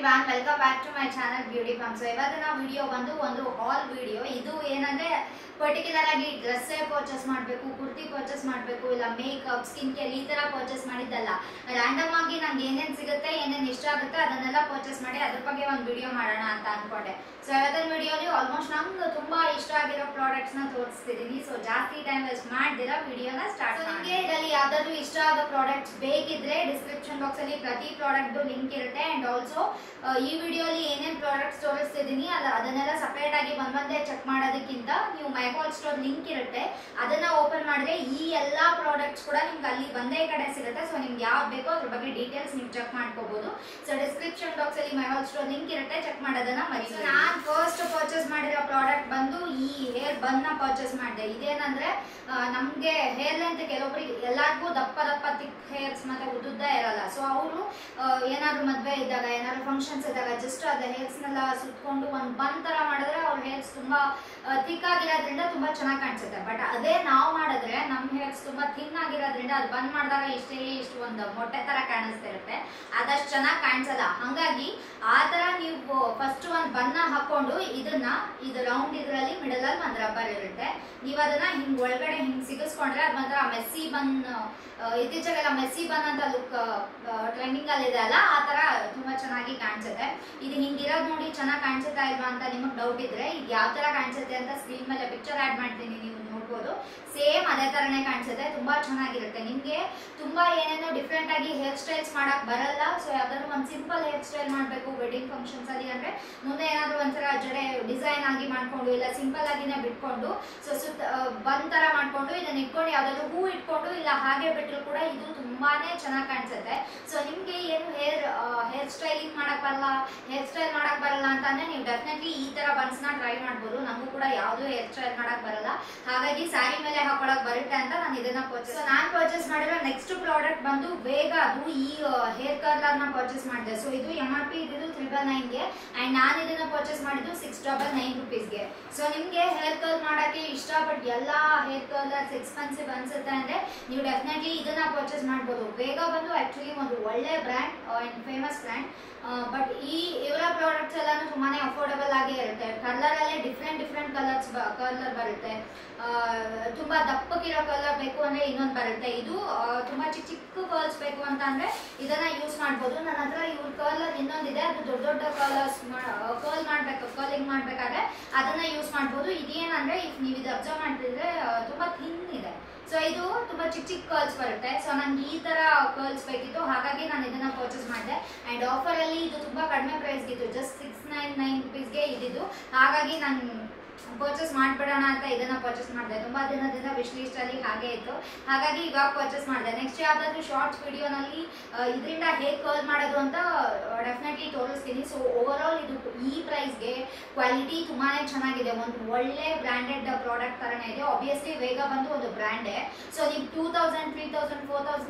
Everyone welcome back to my channel Beauty Farm. So ಇವತ್ತಿನ video ಬಂದು ಒಂದು ಹಾಲ್ video. ಇದು ಏನಂದ್ರೆ ಪರ್ಟಿಕ್ಯುಲರ್ ಆಗಿ ಡ್ರೆಸ್ಸೇ ಪರ್ಚೇಸ್ ಮಾಡಬೇಕು, ಕುರ್ತಿ ಪರ್ಚೇಸ್ ಮಾಡಬೇಕು, ಇಲ್ಲ ಮೇಕಪ್, ಸ್ಕಿನ್ ಕೇರ್ ಈ ತರ ಪರ್ಚೇಸ್ ಮಾಡಿದ್ದಲ್ಲ. ರ್ಯಾಂಡಮ್ ಆಗಿ ನಂಗೆ ಏನೇನು ಸಿಗುತ್ತೆ, ಏನೇನು ಇಷ್ಟ ಆಗುತ್ತೆ ಅದನ್ನೆಲ್ಲ ಪರ್ಚೇಸ್ ಮಾಡಿ ಅದ್ರ ಬಗ್ಗೆ ಒಂದು ವಿಡಿಯೋ ಮಾಡೋಣ ಅಂತ ಅನ್ಕೊಂಡೆ. ಸೊ ಇವತ್ತಿನ ವಿಡಿಯೋಲಿ ಆಲ್ಮೋಸ್ಟ್ ನಮ್ಗೆ ತುಂಬಾ ಇಷ್ಟ ಆಗಿರೋ ಪ್ರಾಡಕ್ಟ್ಸ್ ನ ತೋರಿಸ್ತಿದ್ದೀನಿ. ಸೊ ಜಾಸ್ತಿ ಟೈಮ್ ವೇಸ್ಟ್ ಮಾಡ್ದಿರಾ ವಿಡಿಯೋನ ಸ್ಟಾರ್ಟ್. ನಿಮಗೆ ಇದರಲ್ಲಿ ಯಾವ್ದಾದ್ರು ಇಷ್ಟ ಆದ ಪ್ರಾಡಕ್ಟ್ಸ್ ಬೇಕಿದ್ರೆ ಡಿಸ್ಕ್ರಿಪ್ಷನ್ ಬಾಕ್ಸ್ ಅಲ್ಲಿ ಪ್ರತಿ ಪ್ರಾಡಕ್ಟ್ ಲಿಂಕ್ ಇರುತ್ತೆ. ಅಂಡ್ ಆಲ್ಸೋ ಈ ವಿಡಿಯೋಲಿ ಏನೇನು ಪ್ರಾಡಕ್ಟ್ಸ್ ತೋರಿಸ್ತಿದ್ದೀನಿ ಅದನ್ನೆಲ್ಲ ಸಪರೇಟ್ ಆಗಿ ಒಂದೊಂದೇ ಚೆಕ್ ಮಾಡೋದಕ್ಕಿಂತ ನೀವು ಮೈಕಾಲ್ ಸ್ಟೋರ್ ಲಿಂಕ್ ಇರುತ್ತೆ, ಅದನ್ನ ಓಪನ್ ಮಾಡಿದ್ರೆ ಈ ಎಲ್ಲಾ ಪ್ರಾಡಕ್ಟ್ಸ್ ಕೂಡ ನಿಮ್ಗೆ ಅಲ್ಲಿ ಒಂದೇ ಕಡೆ ಸಿಗುತ್ತೆ. ಸೊ ನಿಮ್ಗೆ ಯಾವ್ದು ಬೇಕೋ ಅದ್ರ ಬಗ್ಗೆ ಡೀಟೇಲ್ಸ್ ನೀವು ಚೆಕ್ ಮಾಡ್ಕೋಬಹುದು. ಸೊ ಡಿಸ್ಕ್ರಿಪ್ಷನ್ ಬಾಕ್ಸ್ ಅಲ್ಲಿ ಮೈಕಾಲ್ ಸ್ಟೋರ್ ಲಿಂಕ್ ಇರುತ್ತೆ, ಚೆಕ್ ಮಾಡೋದನ್ನ ಮರಿ. ನಾನು ಫಸ್ಟ್ ಪರ್ಚೇಸ್ ಮಾಡಿರೋ ಪ್ರಾಡಕ್ಟ್ ಬಂದು ಈ ಹೇರ್ ಬನ್ ನ ಪರ್ಚೇಸ್ ಮಾಡಿದೆ. ಇದೇನಂದ್ರೆ ನಮ್ಗೆ ಹೇರ್ ಲೆಂತ್ ಕೆಲವೊಬ್ಬರಿಗೆ ಎಲ್ಲರಿಗೂ ದಪ್ಪ ದಪ್ಪ ತಿಕ್ ಹೇರ್ಸ್ ಮತ್ತೆ ಉದ್ದುದ್ದ ಇರಲ್ಲ. ಸೊ ಅವರು ಏನಾದ್ರು ಮದ್ವೆ ಇದ್ದಾಗ, ಏನಾದ್ರು ಫಂಕ್ಷನ್ಸ್ ಇದ್ದಾಗ ಜಸ್ಟ್ ಅದ ಹೇರ್ಸ್ ನೆಲ್ಲ ಸುತ್ಕೊಂಡು ಒಂದು ಬನ್ ತರ ಮಾಡಿದ್ರೆ ಅವ್ರ ಹೇರ್ಸ್ ತುಂಬಾ ಥಿಕ್ ಆಗಿರೋದ್ರಿಂದ ತುಂಬಾ ಚೆನ್ನಾಗಿ ಕಾಣಿಸುತ್ತೆ. ಬಟ್ ಅದೇ ನಾವು ಮಾಡಿದ್ರೆ ನಮ್ಮ ಹೇರ್ಸ್ ತುಂಬಾ ಥಿನ್ ಆಗಿರೋದ್ರಿಂದ ಅದು ಬಂದ್ ಮಾಡಿದಾಗ ಇಷ್ಟು ಒಂದು ಮೊಟ್ಟೆ ತರ ಕಾಣಿಸ್ತಿರುತ್ತೆ, ಅದಷ್ಟು ಚೆನ್ನಾಗಿ ಕಾಣಿಸಲ್ಲ. ಹಂಗಾಗಿ ಆ ತರ ನೀವು ಫಸ್ಟ್ ಒಂದು ಬನ್ನ ಹಾಕೊಂಡು ಇದು ರೌಂಡ್ ಇದ್ರಲ್ಲಿ ಮಿಡಲ್ ಅಲ್ಲಿ ಒಂದು ರಬ್ಬರ್ ಇರುತ್ತೆ. ನೀವು ಅದನ್ನ ಹಿಂಗ್ ಒಳಗಡೆ ಹಿಂಗ್ ಸಿಗಿಸ್ಕೊಂಡ್ರೆ ಅದು ಒಂಥರ ಮೆಸ್ಸಿ ಬನ್, ಇತ್ತೀಚೆಗೆಲ್ಲ ಮೆಸ್ಸಿ ಬನ್ ಅಂತ ಲುಕ್ ಟ್ರೆಂಡಿಂಗ್ ಅಲ್ಲಿ ಇದೆ ಅಲ್ಲ, ಆ ತರ ತುಂಬಾ ಚೆನ್ನಾಗಿ ಕಾಣಿಸುತ್ತೆ. ಇದು ಹಿಂಗಿರೋದು ನೋಡಿ ಚೆನ್ನಾಗಿ ಕಾಣಿಸುತ್ತಾ ಇಲ್ವಾ ಅಂತ ನಿಮಗೆ ಡೌಟ್ ಇದ್ರೆ ಇದು ಯಾವ ತರ ಕಾಣಿಸುತ್ತೆ ಅಂತ ಸ್ಕ್ರೀನ್ ಮೇಲೆ ಪಿಕ್ಚರ್ ಆಡ್ ಮಾಡ್ತೀನಿ, ನೀವು ನೋಡ್ಬೋದು. ಸೇಮ್ ಅದೇ ತರನೇ ಕಾಣಿಸುತ್ತೆ, ತುಂಬಾ ಚೆನ್ನಾಗಿರುತ್ತೆ. ನಿಮ್ಗೆ ತುಂಬಾ ಏನೇನೋ ಡಿಫ್ರೆಂಟ್ ಆಗಿ ಹೇರ್ ಸ್ಟೈಲ್ಸ್ ಮಾಡಕ್ ಬರಲ್ಲ. ಸೊ ಯಾವ್ದಾದ್ರು ಒಂದು ಸಿಂಪಲ್ ಹೇರ್ ಸ್ಟೈಲ್ ಮಾಡಬೇಕು ವೆಡ್ಡಿಂಗ್ ಫಂಕ್ಷನ್ಸ್ ಅಲ್ಲಿ ಅಂದ್ರೆ ಮುಂದೆ ಏನಾದ್ರು ಒಂಥರ ಜಡೆ ಡಿಸೈನ್ ಆಗಿ ಮಾಡ್ಕೊಂಡು ಇಲ್ಲ ಸಿಂಪಲ್ ಆಗಿನೇ ಬಿಟ್ಕೊಂಡು ಸೊ ಬಂದ್ ತರ ಮಾಡ್ಕೊಂಡು ಇದನ್ನ ಇಟ್ಕೊಂಡು ಯಾವ್ದಾದ್ರು ಹೂ ಇಟ್ಕೊಂಡು ಇಲ್ಲ ಹಾಗೆ ಬಿಟ್ಟರು ಕೂಡ ಇದು ತುಂಬಾನೇ ಚೆನ್ನಾಗಿ ಕಾಣಿಸುತ್ತೆ. ಸೊ ನಿಮ್ಗೆ ಏನು ಹೇರ್ ಸ್ಟೈಲಿಂಗ್ ಮಾಡಕ್ ಬರಲ್ಲ, ಹೇರ್ ಸ್ಟೈಲ್ ಮಾಡಕ್ ಬರಲ್ಲ ಅಂತಂದ್ರೆ ನೀವು ಡೆಫಿನೆಟ್ಲಿ ಈ ತರ ಬನ್ಸ್ ನ ಟ್ರೈ ಮಾಡ್ಬೋದು. ನಮಗೂ ಕೂಡ ಯಾವ್ದು ಹೇರ್ ಸ್ಟೈಲ್ ಮಾಡಕ್ ಬರಲ್ಲ, ಹಾಗಾಗಿ ಸ್ಯಾರಿ ಮೇಲೆ ಹಾಕೊಳಕ್ ಬರುತ್ತೆ ಅಂತ ನಾನು ಇದನ್ನ ನಾನು ಪರ್ಚೇಸ್ ಮಾಡಿರೋ ನೆಕ್ಸ್ಟ್ ಪ್ರಾಡಕ್ಟ್ ಬಂದು ಬೇಗ ಅದು ಈ ಹೇರ್ ಕರ್ಲರ್ ನ ಪರ್ಚೇಸ್ ಮಾಡಿದೆ. ಸೊ ಇದು MRP ಇದ್ದು 999 ಗೆ ಅಂಡ್ ನಾನು ಇದನ್ನ ಪರ್ಚೇಸ್ ಮಾಡಿದ್ದು 699 rupees. ಸೊ ನಿಮ್ಗೆ ಹೇರ್ ಕರ್ಲ್ ಮಾಡಕ್ಕೆ ಇಷ್ಟ ಬಟ್ ಎಲ್ಲಾ ಹೇರ್ ಕರ್ಲರ್ಸ್ ಎಕ್ಸ್ಪೆನ್ಸಿವ್ ಅನ್ಸುತ್ತೆ ಅಂದ್ರೆ ನೀವು ಡೆಫಿನೆಟ್ಲಿ ಇದನ್ನ ಪರ್ಚೇಸ್ ಮಾಡ್ಬೋದು. ಬೇಗ ಬಂದು ಆಕ್ಚುಲಿ ಒಂದು ಒಳ್ಳೆ brand and famous brand. But ಇವರ ಪ್ರಾಡಕ್ಟ್ಸ್ ಎಲ್ಲಾನು ತುಂಬಾನೇ ಅಫೋರ್ಡಬಲ್ ಆಗೇ ಇರುತ್ತೆ. ಕಲರ್ ಅಲ್ಲೇ ಡಿಫ್ರೆಂಟ್ ಕಲರ್ ಬರುತ್ತೆ. ತುಂಬಾ ದಪ್ಪಕ್ಕಿರೋ ಕಲರ್ ಬೇಕು ಅಂದ್ರೆ ಇನ್ನೊಂದು ಬರುತ್ತೆ. ಇದು ತುಂಬಾ ಚಿಕ್ಕ ಕರ್ಲ್ಸ್ ಬೇಕು ಅಂತ ಅಂದ್ರೆ ಇದನ್ನ ಯೂಸ್ ಮಾಡ್ಬೋದು. ನನ್ನ ಹತ್ರ ಇವ್ರ ಕರ್ಲರ್ ಇನ್ನೊಂದಿದೆ, ಅದು ದೊಡ್ಡ ಕರ್ಲಿಂಗ್ ಮಾಡ್ಬೇಕಾದ್ರೆ ಅದನ್ನ ಯೂಸ್ ಮಾಡ್ಬೋದು. ಇದೇನಂದ್ರೆ ನೀವು ಇದು ಅಬ್ಸರ್ವ್ ಮಾಡ್ತಿದ್ರೆ ತುಂಬಾ ಥಿನ್ ಇದೆ. ಸೊ ಇದು ತುಂಬಾ ಚಿಕ್ಕ ಕರ್ಲ್ಸ್ ಬರುತ್ತೆ. ಸೊ ನಂಗೆ ಈ ತರ ಕರ್ಲ್ಸ್ ಬೇಕಿತ್ತು, ಹಾಗಾಗಿ ನಾನು ಇದನ್ನ ಪರ್ಚೇಸ್ ಮಾಡಿದೆ. ಅಂಡ್ ಆಫರ್ ಅಲ್ಲಿ ಇದು ತುಂಬಾ ಕಡಿಮೆ ಪ್ರೈಸ್ ಇತ್ತು, ಜಸ್ಟ್ 699 rupees ಇದ್ದಿದ್ದು. ಹಾಗಾಗಿ ನಾನು ಪರ್ಚೇಸ್ ಮಾಡ್ಬಿಡೋಣ ಅಂತ ಇದನ್ನ ಪರ್ಚೇಸ್ ಮಾಡಿದೆ. ತುಂಬಾ ದಿನದಿಂದ ವಿಶ್ ಲಿಸ್ಟ್ ಅಲ್ಲಿ ಹಾಗೆ ಇತ್ತು, ಹಾಗಾಗಿ ಇವಾಗ ಪರ್ಚೇಸ್ ಮಾಡಿದೆ. ನೆಕ್ಸ್ಟ್ ಯಾವ್ದಾದ್ರು ಶಾರ್ಟ್ಸ್ ವಿಡಿಯೋನಲ್ಲಿ ಇದರಿಂದ ಹೇಗೆ ಕರ್ಲ್ ಮಾಡೋದು ಅಂತ ಡೆಫಿನೆಟ್ಲಿ ತೋರಿಸ್ತೀನಿ. ಸೊ ಓವರ್ ಆಲ್ ಇದು ಈ ಪ್ರೈಸ್ಗೆ ಕ್ವಾಲಿಟಿ ತುಂಬಾನೇ ಚೆನ್ನಾಗಿದೆ, ಒಂದು ಒಳ್ಳೆ ಬ್ರ್ಯಾಂಡೆಡ್ ಪ್ರಾಡಕ್ಟ್ ತರನೇ ಇದೆ. ಆಬ್ವಿಯಸ್ಲಿ ವೇಗ ಬಂದು ಒಂದು ಬ್ರ್ಯಾಂಡೇ. ಸೊ ನೀವು 2000, 3000,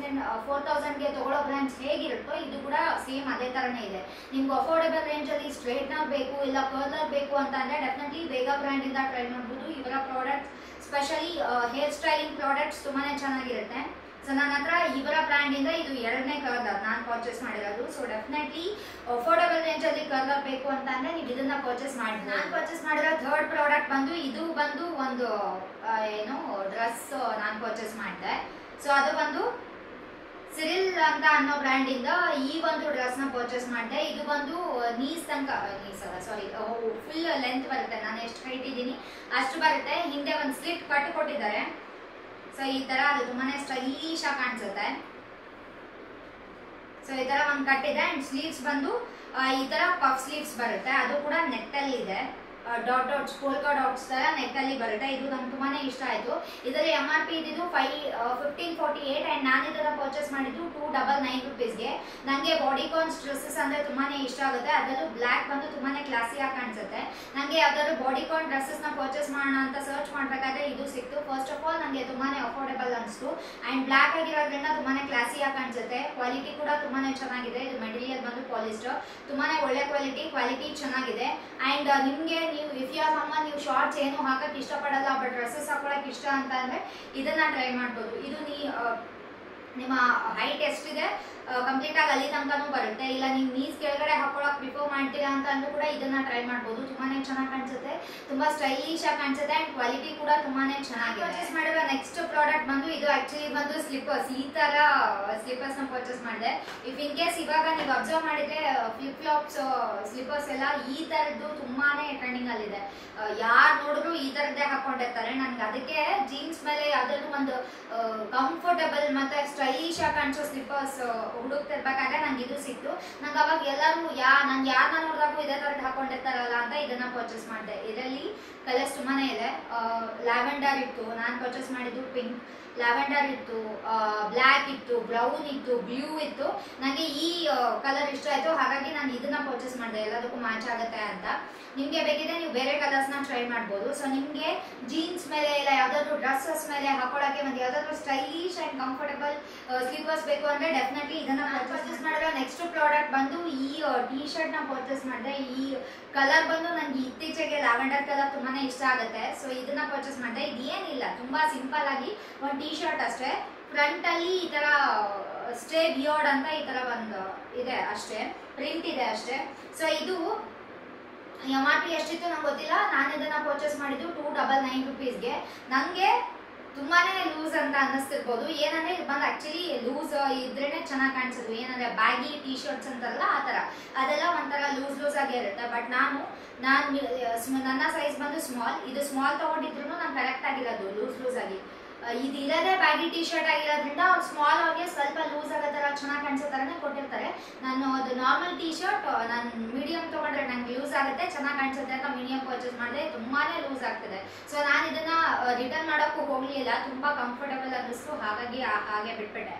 4000ಗೆ ತಗೊಳ್ಳೋ ಬ್ರ್ಯಾಂಡ್ಸ್ ಹೇಗಿರುತ್ತೋ ಇದು ಕೂಡ ಸೇಮ್ ಅದೇ ತರನೇ ಇದೆ. ನಿಮ್ಗೆ ಅಫೋರ್ಡೆಬಲ್ ರೇಂಜ್ ಅಲ್ಲಿ ಸ್ಟ್ರೇಟ್ನರ್ ಬೇಕು ಇಲ್ಲ ಕರ್ಲರ್ ಬೇಕು ಅಂತ ಅಂದ್ರೆ ಡೆಫಿನೆಟ್ಲಿ ವೇಗ ಬ್ರ್ಯಾಂಡ್ ಇಂದ ಟ್ರೈ ಮಾಡ್ಬೋದು. ಇವರ product specially hair styling products ತುಂಬಾನೇ ಚೆನ್ನಾಗಿರುತ್ತೆ. ಸೊ ನನ್ನ ಹತ್ರ ಇವರ ಬ್ರ್ಯಾಂಡ್ ಇಂದ ಇದು 2ನೇ ಕರ್ಲರ್ ನಾನು ಪರ್ಚೇಸ್ ಮಾಡಿರೋದು. ಸೊ ಡೆಫಿನೆಟ್ಲಿ ಅಫೋರ್ಡಬಲ್ ರೇಂಜ್ ಅಲ್ಲಿ ಕರ್ಲರ್ ಬೇಕು ಅಂತ ಅಂದ್ರೆ ನೀವು ಇದನ್ನ ಪರ್ಚೇಸ್ ಮಾಡಿ. ನಾನು ಪರ್ಚೇಸ್ ಮಾಡಿರೋ ಥರ್ಡ್ ಪ್ರಾಡಕ್ಟ್ ಬಂದು ಇದು ಬಂದು ಒಂದು ಏನು ಡ್ರೆಸ್ ನಾನು ಪರ್ಚೇಸ್ ಮಾಡಿದೆ. ಸೊ ಅದು ಬಂದು ಸಿರಿಲ್ ಅಂತ ಅನ್ನೋ ಬ್ರ್ಯಾಂಡ್ ಇಂದ ಈ ಒಂದು ಡ್ರೆಸ್ ನ ಪರ್ಚೇಸ್ ಮಾಡಿದೆ. ಇದು ಬಂದು ಫುಲ್ ಲೆಂತ್ ಬರುತ್ತೆ, ನಾನು ಎಷ್ಟು ಹೈಟ್ ಇದ್ದೀನಿ ಅಷ್ಟು ಬರುತ್ತೆ. ಹಿಂದೆ ಒಂದು ಸ್ಲಿಟ್ ಕಟ್ ಕೊಟ್ಟಿದ್ದಾರೆ. ಸೊ ಈ ತರ ಅದು ತುಂಬಾನೇ ಸ್ಟೈಲಿಶ್ ಆಗಿ ಕಾಣಿಸುತ್ತೆ. ಸೊ ಈ ತರ ಒಂದು ಕಟ್ಟಿದೆ ಅಂಡ್ ಸ್ಲೀವ್ಸ್ ಬಂದು ಈ ತರ ಪಫ್ ಸ್ಲೀವ್ಸ್ ಬರುತ್ತೆ. ಅದು ಕೂಡ ನೆಟ್ ಅಲ್ಲಿ ಇದೆ, ಡಾಟ್ಸ್ ಪೋಲ್ಕಾ ಡಾಟ್ಸ್ ತರ ನೆಟ್ ಅಲ್ಲಿ ಬರುತ್ತೆ. ಇದು ನಂಗೆ ತುಂಬಾನೇ ಇಷ್ಟ ಆಯ್ತು. ಇದರ MRP ಇದ್ದಿದ್ದು 1548 ಅಂಡ್ ನಾನು ಇದನ್ನ ಪರ್ಚೇಸ್ ಮಾಡಿದ್ದು 299 rupees. ನಂಗೆ ಬಾಡಿಕಾನ್ಸ್ ಡ್ರೆಸ್ಸಸ್ ಅಂದ್ರೆ ತುಂಬಾನೇ ಇಷ್ಟ ಆಗುತ್ತೆ. ಅದರಲ್ಲೂ ಬ್ಲಾಕ್ ಬಂದು ತುಂಬಾನೇ ಕ್ಲಾಸಿ ಆಗಿ ಕಾಣಿಸುತ್ತೆ. ನಂಗೆ ಯಾವ್ದಾದ್ರು ಬಾಡಿಕಾನ್ ಡ್ರೆಸ್ಸಸ್ ನ ಪರ್ಚೇಸ್ ಮಾಡೋಣ ಅಂತ ಸರ್ಚ್ ಮಾಡ್ಬೇಕಾದ್ರೆ ಇದು ಸಿಕ್ತು. ಫಸ್ಟ್ ಆಫ್ ಆಲ್ ನಂಗೆ ತುಂಬಾನೇ ಅಫೋರ್ಡೆಬಲ್ ಅನಿಸ್ತು ಅಂಡ್ ಬ್ಲಾಕ್ ಆಗಿರೋದ್ರಿಂದ ತುಂಬಾನೇ ಕ್ಲಾಸಿ ಆಗಿ ಕಾಣಿಸುತ್ತೆ. ಕ್ವಾಲಿಟಿ ಕೂಡ ತುಂಬಾನೇ ಚೆನ್ನಾಗಿದೆ. ಇದು ಮೆಟೀರಿಯಲ್ ಬಂದು ಪಾಲಿಸ್ಟರ್, ತುಂಬಾನೇ ಒಳ್ಳೆ ಕ್ವಾಲಿಟಿ ಚೆನ್ನಾಗಿದೆ. ಅಂಡ್ ನಿಮ್ಗೆ ನೀವು ಇಫ್ ಯು ಆರ್ ಸಮ್ಮನ್ ನೀವು ಶಾರ್ಟ್ಸ್ ಏನು ಹಾಕಕ್ಕೆ ಇಷ್ಟಪಡಲ್ಲ ಬಟ್ ಡ್ರೆಸ್ಸಸ್ ಹಾಕೊಳಕ್ಕೆ ಇಷ್ಟ ಅಂತ ಅಂದ್ರೆ ಇದನ್ನ ಟ್ರೈ ಮಾಡ್ಬೋದು. ಇದು ನಿಮ್ಮ ಹೈಟ್ ಎಷ್ಟಿದೆ ಕಂಪ್ಲೀಟ್ ಆಗಿ ಅಲ್ಲಿ ತನಕನೂ ಬರುತ್ತೆ. ಇಲ್ಲ ನೀವು ನೀಸ್ ಕೆಳಗಡೆ ಹಾಕೊಳಕ್ ಪ್ರಿಫರ್ ಮಾಡ್ತೀರಾ ಅಂತ ಅಂದ್ರೂ ಕೂಡ ಇದನ್ನ ಟ್ರೈ ಮಾಡ್ಬೋದು. ತುಂಬಾನೇ ಚೆನ್ನಾಗಿ ಕಾಣಿಸುತ್ತೆ, ತುಂಬಾ ಸ್ಟೈಲಿಶ್ ಆಗಿ ಕಾಣಿಸುತ್ತೆ ಅಂಡ್ ಕ್ವಾಲಿಟಿ ಕೂಡ ತುಂಬಾನೇ ಚೆನ್ನಾಗಿದೆ. ಪರ್ಚೇಸ್ ಮಾಡಿರೋ ನೆಕ್ಸ್ಟ್ ಪ್ರಾಡಕ್ಟ್ ಬಂದು ಇದು ಆಕ್ಚುಲಿ ಬಂದು ಸ್ಲಿಪ್ಪರ್ಸ್. ಈ ತರ ಸ್ಲಿಪ್ಪರ್ಸ್ ನ ಪರ್ಚೇಸ್ ಮಾಡಿದೆ. ಇಫ್ ಇನ್ ಕೇಸ್ ಇವಾಗ ನೀವು ಅಬ್ಸರ್ವ್ ಮಾಡಿದ್ರೆ ಫ್ಲಿಪ್ ಫ್ಲಾಪ್ಸ್ ಸ್ಲಿಪ್ಪರ್ಸ್ ಎಲ್ಲ ಈ ತರದ್ದು ತುಂಬಾನೇ ಟ್ರೆಂಡಿಂಗ್ ಅಲ್ಲಿದೆ. ಯಾರು ನೋಡಿದ್ರು ಈ ತರದ್ದೇ ಹಾಕೊಂಡಿರ್ತಾರೆ. ನನ್ಗೆ ಅದಕ್ಕೆ ಜೀನ್ಸ್ ಮೇಲೆ ಯಾವ್ದಾದ್ರು ಒಂದು ಕಂಫರ್ಟಬಲ್ ಮತ್ತೆ ಸ್ಟೈಲಿಶ್ ಆಗಿ ಕಾಣಿಸೋ ಸ್ಲಿಪ್ಪರ್ಸ್ ಹುಡುಕ್ತಿರ್ಬೇಕಾದ್ರೆ ನಂಗೆ ಇದು ಸಿಕ್ತು. ನಂಗೆ ಅವಾಗ ಎಲ್ಲರೂ ನನ್ಗೆ ಯಾರನ್ನ ನೋಡಿದಾಗೂ ಇದೇ ತರದ್ ಹಾಕೊಂಡಿರ್ತಾರಲ್ಲ ಅಂತ ಇದನ್ನ ಪರ್ಚೇಸ್ ಮಾಡಿದೆ. ಇದರಲ್ಲಿ ಕಲರ್ಸ್ ತುಂಬಾನೇ ಇದೆ. ಲ್ಯಾವೆಂಡರ್ ಇತ್ತು, ನಾನು ಪರ್ಚೇಸ್ ಮಾಡಿದ್ದು ಪಿಂಕ್. ಲ್ಯಾವೆಂಡರ್ ಇತ್ತು, ಬ್ಲ್ಯಾಕ್ ಇತ್ತು, ಬ್ರೌನ್ ಇತ್ತು, ಬ್ಲೂ ಇತ್ತು. ನನಗೆ ಈ ಕಲರ್ ಇಷ್ಟ ಆಯ್ತು, ಹಾಗಾಗಿ ನಾನು ಇದನ್ನ ಪರ್ಚೇಸ್ ಮಾಡಿದೆ, ಎಲ್ಲದಕ್ಕೂ ಮ್ಯಾಚ್ ಆಗುತ್ತೆ ಅಂತ. ನಿಮ್ಗೆ ಬೇಕಿದ್ರೆ ನೀವು ಬೇರೆ ಕಲರ್ಸ್ ನ ಟ್ರೈ ಮಾಡ್ಬೋದು. ಸೊ ನಿಮ್ಗೆ ಜೀನ್ಸ್ ಮೇಲೆ ಇಲ್ಲ ಯಾವ್ದಾದ್ರು ಡ್ರೆಸ್ಸಸ್ ಮೇಲೆ ಹಾಕೊಳ್ಳೋಕೆ ಒಂದು ಯಾವ್ದಾದ್ರು ಸ್ಟೈಲಿಶ್ ಅಂಡ್ ಕಂಫರ್ಟಬಲ್ ಸ್ಲೀಪರ್ಸ್ ಬೇಕು ಅಂದ್ರೆ ಡೆಫಿನೆಟ್ಲಿ ಇದನ್ನ ಪರ್ಚೇಸ್ ಮಾಡಿದ್ರೆ. ನೆಕ್ಸ್ಟ್ ಪ್ರಾಡಕ್ಟ್ ಬಂದು ಈ ಟೀ ಶರ್ಟ್ ನ ಪರ್ಚೇಸ್ ಮಾಡಿದೆ. ಈ ಕಲರ್ ಬಂದು ನನಗೆ ಇತ್ತೀಚೆಗೆ ಲ್ಯಾವೆಂಡರ್ ಕಲರ್ ತುಂಬಾನೇ ಇಷ್ಟ ಆಗುತ್ತೆ. ಸೊ ಇದನ್ನ ಪರ್ಚೇಸ್ ಮಾಡಿದೆ. ಇದೇನಿಲ್ಲ, ತುಂಬಾ ಸಿಂಪಲ್ ಆಗಿ ಒಂದು ಟೀ ಶರ್ಟ್ ಅಷ್ಟೇ. ಫ್ರಂಟ್ ಅಲ್ಲಿ ಈ ತರ ಸ್ಟೇ ಬಿಯರ್ಡ್ ಅಂತ ಈ ತರ ಒಂದು ಇದೆ ಅಷ್ಟೇ, ಪ್ರಿಂಟ್ ಇದೆ ಅಷ್ಟೇ. ಸೊ ಇದು MRP ಎಷ್ಟಿತ್ತು ನಂಗೆ ಗೊತ್ತಿಲ್ಲ. ನಾನು ಇದನ್ನ ಪರ್ಚೇಸ್ ಮಾಡಿದ್ದು 299 rupeesಗೆ. ನಂಗೆ ತುಂಬಾನೇ ಲೂಸ್ ಅಂತ ಅನ್ನಿಸ್ತಿರ್ಬೋದು. ಏನಂದ್ರೆ ಇದು ಬಂದು ಆಕ್ಚುಲಿ ಲೂಸ್ ಇದ್ರೇನೆ ಚೆನ್ನಾಗಿ ಕಾಣಿಸೋದು. ಏನಂದ್ರೆ ಬ್ಯಾಗಿ ಟೀ ಶರ್ಟ್ಸ್ ಅಂತಾರಲ್ಲ ಆ ತರ, ಅದೆಲ್ಲ ಒಂಥರ ಲೂಸ್ ಆಗಿ ಇರುತ್ತೆ. ಬಟ್ ನಾನು ನನ್ನ ಸೈಜ್ ಬಂದು ಸ್ಮಾಲ್. ಇದು ಸ್ಮಾಲ್ ತಗೊಂಡಿದ್ರು ನಾನು ಕರೆಕ್ಟ್ ಆಗಿರೋದು ಲೂಸ್ ಆಗಿ. ಇದು ಇರೋದೇ ಬ್ಯಾಗಿ ಟೀ ಶರ್ಟ್ ಆಗಿರೋದ್ರಿಂದ ಅವ್ರು ಸ್ಮಾಲ್ ಆಗಿ ಸ್ವಲ್ಪ ಲೂಸ್ ಆಗೋ ತರ ಚೆನ್ನಾಗಿ ಕಾಣಿಸೋ ತರನೇ ಕೊಟ್ಟಿರ್ತಾರೆ. ನಾನು ಅದು ನಾರ್ಮಲ್ ಟೀ ಶರ್ಟ್ ನಾನು ಮೀಡಿಯಂ ತಗೊಂಡ್ರೆ ನಂಗೆ ಲೂಸ್ ಆಗುತ್ತೆ, ಚೆನ್ನಾಗಿ ಕಾಣಿಸುತ್ತೆ ಅಂತ ಮೀಡಿಯಂ ಪರ್ಚೇಸ್ ಮಾಡಿದೆ. ತುಂಬಾನೇ ಲೂಸ್ ಆಗ್ತಿದೆ. ಸೊ ನಾನು ಇದನ್ನ ರಿಟರ್ನ್ ಮಾಡೋಕ್ಕೂ ಹೋಗ್ಲಿಲ್ಲ, ತುಂಬಾ ಕಂಫರ್ಟಬಲ್ ಅನ್ನಿಸ್ತು, ಹಾಗಾಗಿ ಹಾಗೆ ಬಿಟ್ಬಿಟ್ಟೆ.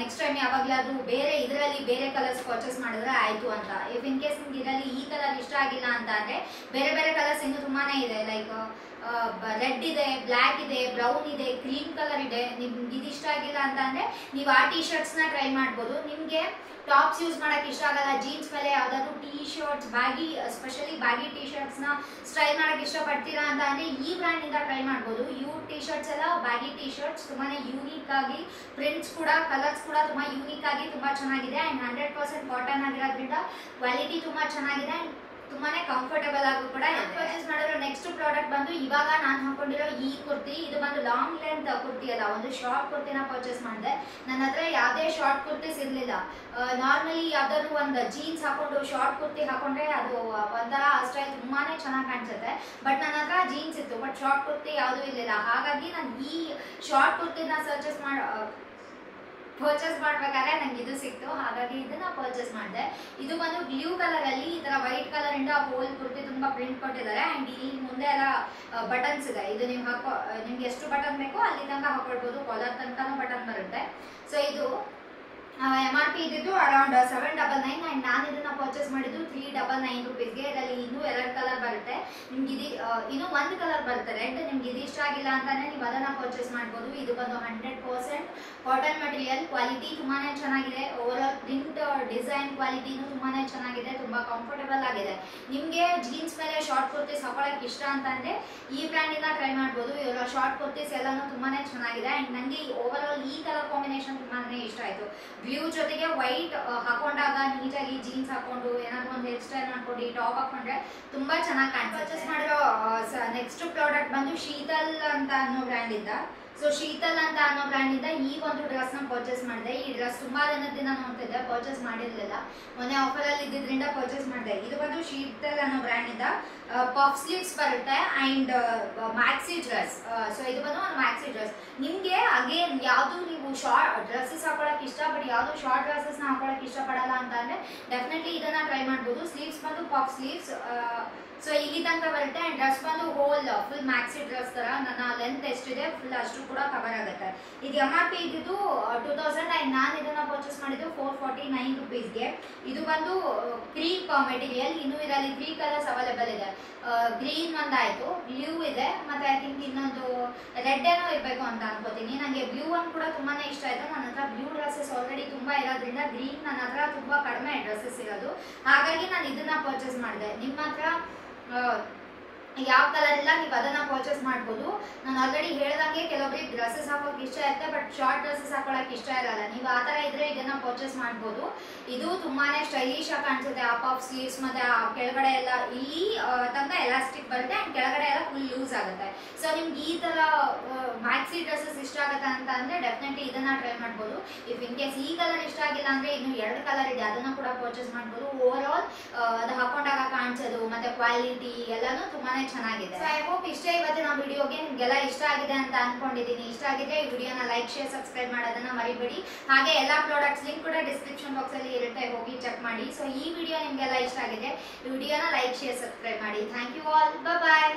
ನೆಕ್ಸ್ಟ್ ಟೈಮ್ ಯಾವಾಗಲಾದ್ರೂ ಬೇರೆ ಇದರಲ್ಲಿ ಬೇರೆ ಕಲರ್ಸ್ ಪರ್ಚೇಸ್ ಮಾಡಿದ್ರೆ ಆಯ್ತು ಅಂತ. ಇಫ್ ಇನ್ ಕೇಸ್ ನಿಮ್ಗೆ ಇದರಲ್ಲಿ ಈ ಕಲರ್ ಇಷ್ಟ ಆಗಿಲ್ಲ ಅಂತ ಅಂದ್ರೆ ಬೇರೆ ಕಲರ್ಸ್ ಇನ್ನೂ ತುಂಬಾನೇ ಇದೆ. ಲೈಕ್ ರೆಡ್ ಇದೆ, ಬ್ಲ್ಯಾಕ್ ಇದೆ, ಬ್ರೌನ್ ಇದೆ, ಕ್ರೀಮ್ ಕಲರ್ ಇದೆ. ನಿಮ್ಗೆ ಇದು ಇಷ್ಟ ಆಗಿಲ್ಲ ಅಂತ ಅಂದ್ರೆ ನೀವು ಆ ಟೀ ಶರ್ಟ್ಸ್ ನ ಟ್ರೈ ಮಾಡ್ಬೋದು. ನಿಮ್ಗೆ ಟಾಪ್ಸ್ ಯೂಸ್ ಮಾಡಕ್ ಇಷ್ಟ ಆಗಲ್ಲ, ಜೀನ್ಸ್ ಮೇಲೆ ಯಾವ್ದಾದ್ರು T shirts baggy, especially baggy T shirts ನ ಸ್ಟೈಲ್ ಮಾಡಕ್ ಇಷ್ಟಪಡ್ತೀರಾ ಅಂತ ಅಂದ್ರೆ ಈ ಬ್ರ್ಯಾಂಡ್ ಇಂದ ಟ್ರೈ ಮಾಡ್ಬೋದು. ಟೀ ಶರ್ಟ್ಸ್ ಎಲ್ಲ ಬ್ಯಾಗಿ ಟೀ ಶರ್ಟ್ಸ್ ತುಂಬಾನೇ ಯೂನಿಕ್ ಆಗಿ, ಪ್ರಿಂಟ್ಸ್ ಕೂಡ ಕಲರ್ಸ್ ಕೂಡ ತುಂಬಾ ಯೂನಿಕ್ ಆಗಿ ತುಂಬಾ ಚೆನ್ನಾಗಿದೆ. ಅಂಡ್ 100% ಕಾಟನ್ ಆಗಿರೋದ್ರಿಂದ ಕ್ವಾಲಿಟಿ ತುಂಬಾ ಚೆನ್ನಾಗಿದೆ ಅಂಡ್ ತುಂಬಾನೇ ಕಂಫರ್ಟಬಲ್ ಆಗು ಕೂಡ. ಪರ್ಚೇಸ್ ಮಾಡಿರೋ ನೆಕ್ಸ್ಟ್ ಪ್ರಾಡಕ್ಟ್ ಬಂದು ಇವಾಗ ನಾನು ಹಾಕೊಂಡಿರೋ ಈ ಕುರ್ತಿ. ಇದು ಬಂದು ಲಾಂಗ್ ಲೆಂತ್ ಕುರ್ತಿ ಅಲ್ಲ, ಒಂದು ಶಾರ್ಟ್ ಕುರ್ತಿನ ಪರ್ಚೇಸ್ ಮಾಡಿದೆ. ನನ್ನ ಹತ್ರ ಯಾವುದೇ ಶಾರ್ಟ್ ಕುರ್ತೀಸ್ ಇರ್ಲಿಲ್ಲ. ನಾರ್ಮಲಿ ಯಾವ್ದಾದ್ರು ಒಂದು ಜೀನ್ಸ್ ಹಾಕೊಂಡು ಶಾರ್ಟ್ ಕುರ್ತಿ ಹಾಕೊಂಡ್ರೆ ಅದು ಒಂಥರ ಸ್ಟೈಲ್ ತುಂಬಾನೇ ಚೆನ್ನಾಗಿ ಕಾಣಿಸುತ್ತೆ. ಬಟ್ ನನ್ನ ಹತ್ರ ಜೀನ್ಸ್ ಇತ್ತು, ಬಟ್ ಶಾರ್ಟ್ ಕುರ್ತಿ ಯಾವುದು ಇರ್ಲಿಲ್ಲ. ಹಾಗಾಗಿ ನಾನು ಈ ಶಾರ್ಟ್ ಕುರ್ತಿನ ಪರ್ಚೇಸ್ ಮಾಡ್ಬೇಕಾದ್ರೆ ನಂಗೆ ಇದು ಸಿಕ್ತು, ಹಾಗಾಗಿ ಇದನ್ನ ಪರ್ಚೇಸ್ ಮಾಡಿದೆ. ಇದು ಬಂದು ಬ್ಲೂ ಕಲರ್ ಅಲ್ಲಿ ಈ ತರ ವೈಟ್ ಕಲರ್ ಇಂದ ಹೋಲ್ ಕುರ್ತಿ ತುಂಬಾ ಪ್ರಿಂಟ್ ಕೊಟ್ಟಿದ್ದಾರೆ. ಅಂಡ್ ಇಲ್ಲಿ ಮುಂದೆ ಎಲ್ಲ ಬಟನ್ಸ್ ಇದೆ. ಇದು ನೀವು ನಿಮ್ಗೆ ಎಷ್ಟು ಬಟನ್ ಬೇಕೋ ಅಲ್ಲಿ ತನಕ ಹಾಕೊಳ್ಬಹುದು, ಕಾಲರ್ ತನಕನೂ ಬಟನ್ ಬರುತ್ತೆ. ಸೊ ಇದು MRP ಇದ್ದಿದ್ದು ಅರೌಂಡ್ 799 ಅಂಡ್ ನಾನು ಇದನ್ನ ಪರ್ಚೇಸ್ ಮಾಡಿದ್ದು 399 rupeesಗೆ. ಇದರಲ್ಲಿ ಇನ್ನೂ 2 ಕಲರ್ ಬರುತ್ತೆ. ನಿಮ್ಗೆ ಇನ್ನೂ 1 ಕಲರ್ ಬರುತ್ತೆ ರೆಡ್. ನಿಮ್ಗೆ ಇದು ಇಷ್ಟ ಆಗಿಲ್ಲ ಅಂತಾನೆ ನೀವು ಅದನ್ನ ಪರ್ಚೇಸ್ ಮಾಡ್ಬೋದು. ಇದು ಬಂದು 100% ಕಾಟನ್ ಮೆಟೀರಿಯಲ್, ಕ್ವಾಲಿಟಿ ತುಂಬಾನೇ ಚೆನ್ನಾಗಿದೆ. ಓವರ್ ಆಲ್ ಪ್ರಿಂಟ್ ಡಿಸೈನ್ ಕ್ವಾಲಿಟಿನೂ ತುಂಬಾನೇ ಚೆನ್ನಾಗಿದೆ, ತುಂಬಾ ಕಂಫರ್ಟಬಲ್ ಆಗಿದೆ. ನಿಮ್ಗೆ ಜೀನ್ಸ್ ಮೇಲೆ ಶಾರ್ಟ್ ಕುರ್ತೀಸ್ ಹಾಕೊಳಕ್ ಇಷ್ಟ ಅಂತಂದ್ರೆ ಈ ಬ್ರ್ಯಾಂಡ್ ಇಂದ ಟ್ರೈ ಮಾಡ್ಬೋದು. ಇವರ ಶಾರ್ಟ್ ಕುರ್ತೀಸ್ ಎಲ್ಲಾನು ತುಂಬಾನೇ ಚೆನ್ನಾಗಿದೆ. ಅಂಡ್ ನಂಗೆ ಓವರ್ ಆಲ್ ಈ ಕಲರ್ ಕಾಂಬಿನೇಷನ್ ತುಂಬಾನೇ ಇಷ್ಟ ಆಯ್ತು. ಬ್ಲೂ ಜೊತೆಗೆ ವೈಟ್ ಹಾಕೊಂಡಾಗ ನೀಟಾಗಿ ಜೀನ್ಸ್ ಹಾಕೊಂಡು ಏನಾದ್ರು ಒಂದು ಹೇರ್ ಸ್ಟೈಲ್ ಮಾಡ್ಕೊಂಡು ಟಾಪ್ ಹಾಕೊಂಡ್ರೆ ತುಂಬಾ ಚೆನ್ನಾಗಿ ಕಾಣಿಸುತ್ತೆ. ಪರ್ಚೇಸ್ ಮಾಡಿರೋ ನೆಕ್ಸ್ಟ್ ಪ್ರಾಡಕ್ಟ್ ಬಂದು ಶೀತಲ್ ಅಂತ ಅನ್ನೋ ಬ್ರ್ಯಾಂಡ್ ಇಂದ. ಸೊ ಶೀತಲ್ ಅಂತ ಅನ್ನೋ ಬ್ರ್ಯಾಂಡ್ ಇಂದ ಈ ಒಂದು ಡ್ರೆಸ್ ನ ಪರ್ಚೇಸ್ ಮಾಡಿದೆ. ಈ ಡ್ರೆಸ್ ತುಂಬಾ ದಿನದಿಂದ ನೋಡ್ತಿದ್ದೆ, ಪರ್ಚೇಸ್ ಮಾಡಿರ್ಲಿಲ್ಲ, ಮೊನ್ನೆ ಆಫರ್ ಅಲ್ಲಿ ಇದ್ದಿದ್ರಿಂದ ಪರ್ಚೇಸ್ ಮಾಡಿದೆ. ಇದು ಬಂದು ಶೀತಲ್ ಅನ್ನೋ ಬ್ರ್ಯಾಂಡ್ ಇಂದ ಪಫ್ ಸ್ಲೀವ್ಸ್ ಬರುತ್ತೆ ಅಂಡ್ ಮ್ಯಾಕ್ಸಿ ಡ್ರೆಸ್. ಸೊ ಇದು ಬಂದು ಒಂದು ಮ್ಯಾಕ್ಸಿ ಡ್ರೆಸ್. ನಿಮ್ಗೆ ಅಗೇನ್ ಯಾವ್ದು ನೀವು ಶಾರ್ಟ್ ಡ್ರೆಸ್ಸಸ್ ಹಾಕೊಳಕ್ ಇಷ್ಟ ಬಟ್ ಯಾವ್ದು ಶಾರ್ಟ್ ಡ್ರೆಸ್ಸಸ್ ನ ಹಾಕೊಳಕ್ ಇಷ್ಟ ಪಡಲ್ಲ ಅಂತ ಅಂದ್ರೆ ಡೆಫಿನೆಟ್ಲಿ ಇದನ್ನ ಟ್ರೈ ಮಾಡ್ಬೋದು. ಸ್ಲೀವ್ಸ್ ಬಂದು ಪಫ್ ಸ್ಲೀವ್ಸ್, ಸೊ ಇಲ್ಲಿ ತನಕ ಬರುತ್ತೆ. ಅಂಡ್ ಡ್ರೆಸ್ ಬಂದು ಹೋಲ್ ಫುಲ್ ಮ್ಯಾಕ್ಸಿ ಡ್ರೆಸ್ ತರ. ನನ್ನ ಲೆಂತ್ ಎಷ್ಟಿದೆ ಫುಲ್ ಅಷ್ಟು ಕೂಡ ಕವರ್ ಆಗುತ್ತೆ. ಇದು MRP ಇದ್ದಿದ್ದು 2000 ಅಂಡ್ ನಾನು ಇದನ್ನ ಪರ್ಚೇಸ್ ಮಾಡಿದ್ದು 449 rupeesಗೆ. ಇದು ಬಂದು ಕ್ರೀಪ್ ಮೆಟೀರಿಯಲ್. ಇನ್ನು ಇದರಲ್ಲಿ 3 ಕಲರ್ಸ್ ಅವೈಲೇಬಲ್ ಇದೆ. ಗ್ರೀನ್ ಒಂದಾಯ್ತು, ಬ್ಲೂ ಇದೆ, ಮತ್ತೆ ಐ ಥಿಂಕ್ ಇನ್ನೊಂದು ರೆಡ್ ಏನೋ ಇರಬೇಕು ಅಂತ ಅನ್ಕೋತೀನಿ. ನನಗೆ ಬ್ಲೂ ಒಂದು ಕೂಡ ತುಂಬಾನೇ ಇಷ್ಟ ಆಯ್ತು. ನನ್ನ ಹತ್ರ ಬ್ಲೂ ಡ್ರೆಸ್ಸಸ್ ಆಲ್ರೆಡಿ ತುಂಬಾ ಇರೋದ್ರಿಂದ ಗ್ರೀನ್ ನನ್ನ ಹತ್ರ ತುಂಬಾ ಕಡಿಮೆ ಡ್ರೆಸ್ಸಸ್ ಇರೋದು, ಹಾಗಾಗಿ ನಾನು ಇದನ್ನ ಪರ್ಚೇಸ್ ಮಾಡಿದೆ. ನಿಮ್ಮ ಹತ್ರ ಯಾವ ಕಲರ್ ಇಲ್ಲ ನೀವು ಅದನ್ನ ಪರ್ಚೇಸ್ ಮಾಡ್ಬೋದು. ನಾನು ಆಲ್ರೆಡಿ ಹೇಳ್ದಂಗೆ ಕೆಲವೊಬ್ಬರಿಗೆ ಡ್ರೆಸ್ಸಸ್ ಹಾಕೋಕೆ ಇಷ್ಟ ಇರುತ್ತೆ, ಬಟ್ ಶಾರ್ಟ್ ಡ್ರೆಸ್ಸಸ್ ಹಾಕೊಳಕ್ಕೆ ಇಷ್ಟ ಇರಲ್ಲ. ನೀವು ಆ ಥರ ಇದ್ರೆ ಇದನ್ನ ಪರ್ಚೇಸ್ ಮಾಡ್ಬೋದು. ಇದು ತುಂಬಾನೇ ಸ್ಟೈಲಿಶ್ ಆಗಿ ಕಾಣಿಸುತ್ತೆ. ಅಪ್ ಆಫ್ ಸ್ಲೀವ್ಸ್ ಮತ್ತೆ ಕೆಳಗಡೆ ಎಲ್ಲ ಇಲ್ಲಿ ತನಕ ಎಲಾಸ್ಟಿಕ್ ಬರುತ್ತೆ ಅಂಡ್ ಕೆಳಗಡೆ ಎಲ್ಲ ಫುಲ್ ಲೂಸ್ ಆಗುತ್ತೆ. ಸೊ ನಿಮ್ಗೆ ಈ ತರ ಮ್ಯಾಕ್ಸಿ ಡ್ರೆಸ್ಸಸ್ ಇಷ್ಟ ಆಗುತ್ತೆ ಅಂತ ಅಂದ್ರೆ ಡೆಫಿನೆಟ್ಲಿ ಇದನ್ನ ಟ್ರೈ ಮಾಡ್ಬೋದು. ಇಫ್ ಇನ್ ಕೇಸ್ ಈ ಕಲರ್ ಇಷ್ಟ ಆಗಿಲ್ಲ ಅಂದ್ರೆ ಇನ್ನು 2 ಕಲರ್ ಇದೆ, ಅದನ್ನ ಕೂಡ ಪರ್ಚೇಸ್ ಮಾಡ್ಬೋದು. ಓವರ್ ಆಲ್ ಅದು ಹಾಕೊಂಡಾಗ ಕಾಣಿಸೋದು ಮತ್ತೆ ಕ್ವಾಲಿಟಿ ಎಲ್ಲಾನು ತುಂಬಾನೇ ಚೆನ್ನಾಗಿದೆ. ಸೊ ಐ ಹೋಪ್ ಇಷ್ಟ ಇವತ್ತಿನ ವಿಡಿಯೋಗೆ ನಿಮ್ಗೆಲ್ಲ ಇಷ್ಟ ಆಗಿದೆ ಅಂತ ಅನ್ಕೊಂಡಿದ್ದೀನಿ. ಇಷ್ಟ ಆಗಿದ್ರೆ ಈ ವಿಡಿಯೋನ ಲೈಕ್ ಶೇರ್ ಸಬ್ಸ್ಕ್ರೈಬ್ ಮಾಡೋದನ್ನ ಮರಿಬೇಡಿ. ಹಾಗೆ ಎಲ್ಲಾ ಪ್ರಾಡಕ್ಟ್ಸ್ ಲಿಂಕ್ ಕೂಡ ಡಿಸ್ಕ್ರಿಪ್ಷನ್ ಬಾಕ್ಸ್ ಅಲ್ಲಿ ಇರುತ್ತೆ, ಹೋಗಿ ಚೆಕ್ ಮಾಡಿ. ಸೊ ಈ ವಿಡಿಯೋ ನಿಮ್ಗೆಲ್ಲ ಇಷ್ಟ ಆಗಿದೆ, ಈ ವಿಡಿಯೋನ ಲೈಕ್ ಶೇರ್ ಸಬ್ಸ್ಕ್ರೈಬ್ ಮಾಡಿ. Thank you all, bye.